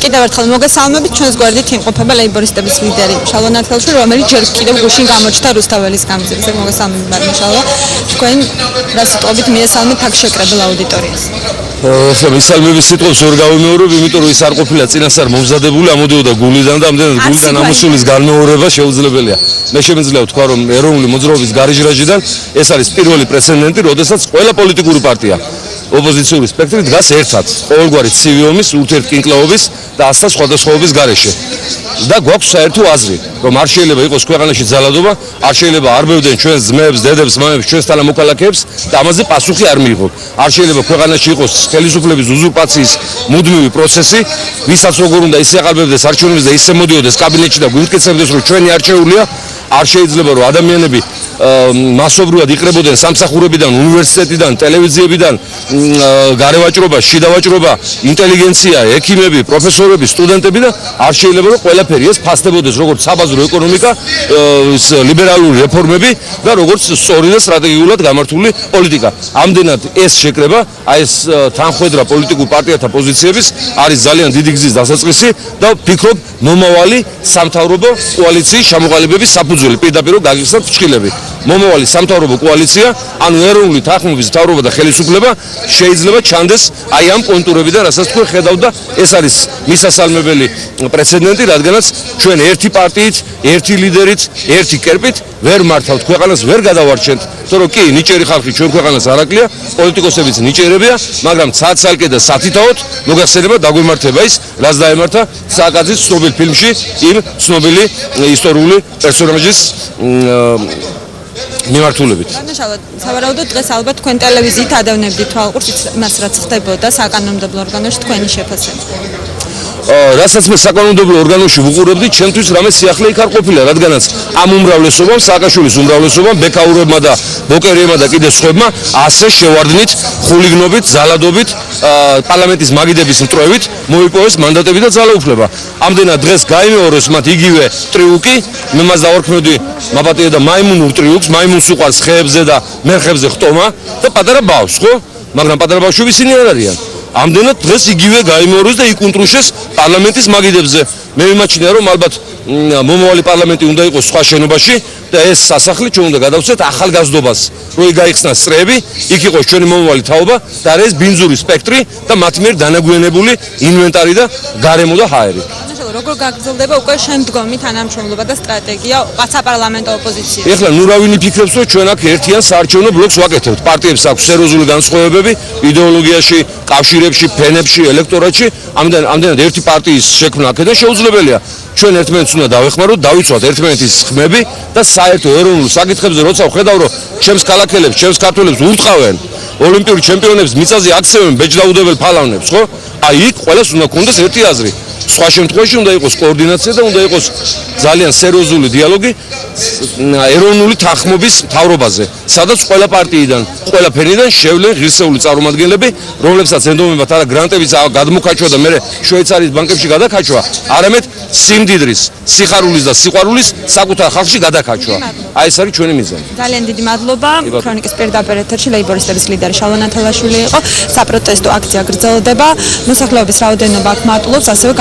კიდევ ერთხელ მოგესალმებით, ჩვენს გვერდით იმყოფება ლეიბორისტების ლიდერი შალვა ნათელაშვილი, რომელიც ჯერ კიდევ გუშინ გამოჩნდა რუსთაველის გამზირზე. მოგესალმებით, მადლობა. თქვენ რა სიტყვებით მიესალმეთ აქ შეკრებილ აუდიტორიას? ხო, მისალმების სიტყვებს ვერ გავიმეორებ, იმიტომ რომ ის არ ყოფილა წინასწარ მომზადებული, ამოდიოდა გულიდან და ამდენად გულიდან ამოსულის განმეორება შეუძლებელია. მე შემიძლია ვთქვა, რომ ეროვნული მოძრაობის გარეჟრაჟიდან ეს არის პირველი პრეცედენტი, როდესაც ყველა პოლიტიკური პარტია ოპოზიციური სპექტრი დგას ერთად, ყოველგვარი ცივი ომის, ურთიერთკინკლაობის და ასთა სხვადასხვაობის გარეშე. და გვაქვს საერთო აზრი, რომ არ შეიძლება იყოს ქვეყანაში ძალადობა, არ შეიძლება არბევდნენ ჩვენს ძმებს, დედებს, მამებს, ჩვენს თანამოქალაქეებს და ამაზე პასუხი არ მიიღოთ. არ შეიძლება ქვეყანაში იყოს ხელისუფლების უზურპაციის მუდმივი პროცესი, ვისაც როგორ უნდა ისე აყალბებდეს არჩევნებს და ისე მოდიოდეს კაბინეტში და გვიმტკიცებდეს, რომ ჩვენი არჩეულია. არ შეიძლება რომ ადამიანები მასობრივად იყრებოდნენ სამსახურებიდან, უნივერსიტეტიდან, ტელევიზიებიდან, გარევაჭრობა, შიდავაჭრობა, ინტელიგენცია, ექიმები, პროფესორები, სტუდენტები და არ შეიძლება რომ ყველაფერი ეს ფასდებოდეს როგორც საბაზრო ეკონომიკა, ლიბერალური რეფორმები და როგორც სწორი და სტრატეგიულად გამართული პოლიტიკა. ამდენად ეს შეკრება, აი ეს თანხვედრა პოლიტიკურ პარტიათა პოზიციების არის ძალიან დიდი გზის დასაწყისი და ვფიქრობ მომავალი სამთავრობო კოალიციის ჩამოყალიბების საფუძველი პირდაპირ გაგიხსნათ ფრჩხილები. მომავალი სამთავრობო კოალიცია, ანუ ეროვნული თანხმობის მთავრობა და ხელისუფლება შეიძლება ჩანდეს აი ამ კონტურებიდან, რასაც თქვენ ხედავთ და ეს არის მისასალმებელი პრეცედენტი, რადგანაც ჩვენ ერთი პარტიით, ერთი ლიდერით, ერთი კერპით ვერ მართავთ ქვეყანას, ვერ გადავარჩენთ, თორემ კი ნიჭიერი ხალხი ჩვენ ქვეყანას არ აკლია, პოლიტიკოსებიც ნიჭიერებია, მაგრამ ცალ-ცალკე და სათითაოდ მოგახსენება დაგვემართება ის, რაც დაემართა სააკაძის ცნობილ ფილმში იმ ცნობილი ისტორიული პერსონაჟის მიმართულებით. სავარაუდოდ დღეს ალბათ თქვენ ტელევიზიით ადევნებდით თვალყურს იმას, რაც ხდებოდა საკანონმდებლო ორგანოში თქვენი შეფასებით. რასაც მე საკანონმდებლო ორგანოში ვუყურებდი, ჩემთვის რამე სიახლე იქ არ ყოფილა, რადგანაც ამ უმრავლესობამ, სააკაშვილის უმრავლესობამ, ბექაურებმა და ბოკერიებმა და კიდევ სხვებმა ასე შევარდნით, ხულიგნობით, ძალადობით, პარლამენტის მაგიდების მტრევით მოიპოვეს მანდატები და ძალაუფლება. ამდენად დღეს გაიმეორეს მათ იგივე ტრიუკი, მე მას დავარქმევდი მაპატიე და მაიმუნურ ტრიუკს, მაიმუნს უყვარს ხეებზე და მერხებზე ხტომა და პატარა ბავშვს, ხო? მაგრამ პატარა ბავშვები ისინი არ არიან. ამდენად დღეს იგივე გაიმეორეს და იკუნტრუშეს პარლამენტის მაგიდებზე. მე მიმაჩნია, რომ ალბათ მომავალი პარლამენტი უნდა იყოს სხვა შენობაში და ეს სასახლე ჩვენ უნდა გადავცეთ ახალგაზრდობას, რომ გაიხსნას წრეები, იქ იყოს ჩვენი მომავალი თაობა და არ ეს ბინძური სპექტრი და მათ მიერ დანაგვიანებული ინვენტარი და გარემო და ჰაერი. როგორ გაგრძელდება უკვე შემდგომი თანამშრომლობა და სტრატეგია საპარლამენტო ოპოზიციას? ეხლა ნუ რა ვინი ფიქრობს, რომ ჩვენ აქ ერთიან საარჩევნო ბლოკს ვაკეთებთ. პარტიებს აქვს სერიოზული განსხვავებები იდეოლოგიაში, კავშირებში, ფენებში, ელექტორატში. ამდენად ერთი პარტიის შექმნა აქედან შეუძლებელია. ჩვენ ერთმანეთს უნდა დავეხმაროთ, დავიცვათ ერთმანეთის ხმები და საერთო ეროვნულ საკითხებზე როცა ვხედავ, რომ ჩემს ქალაქელებს, ჩემს ქართველებს ურტყავენ, ოლიმპიური ჩემპიონებს მიწაზე აქცევენ ბეჭდაუდებელ ფალავნებს, ხო? აი იქ ყველას უნდა ქონდეს ერთი აზრი. სხვა შემთხვევაში უნდა იყოს კოორდინაცია და უნდა იყოს ძალიან სერიოზული დიალოგი ეროვნული თანხმობის მთავრობაზე, სადაც ყველა პარტიიდან, ყველა ფენიდან შევლენ ღირსეული წარმომადგენლები, რომლებსაც ენდომებათ არა გრანტების გადმოქაჩვა და მე შვეიცარიის ბანკებში გადაკაჩვა, არამედ სიმდიდრის, სიხარულის და სიყვარულის საკუთარ ხალხში გადაკაჩვა. აი ეს არის ჩვენი მიზანი. ძალიან დიდი მადლობა. ქრონიკის პირდაპირ ეთერში ლეიბორისტების ლიდერი შალვა ნათელაშვილი იყო. საპროტესტო აქცია გრძელდება. მოსახლეობის რაოდენობა აქ მატულობს, ასევე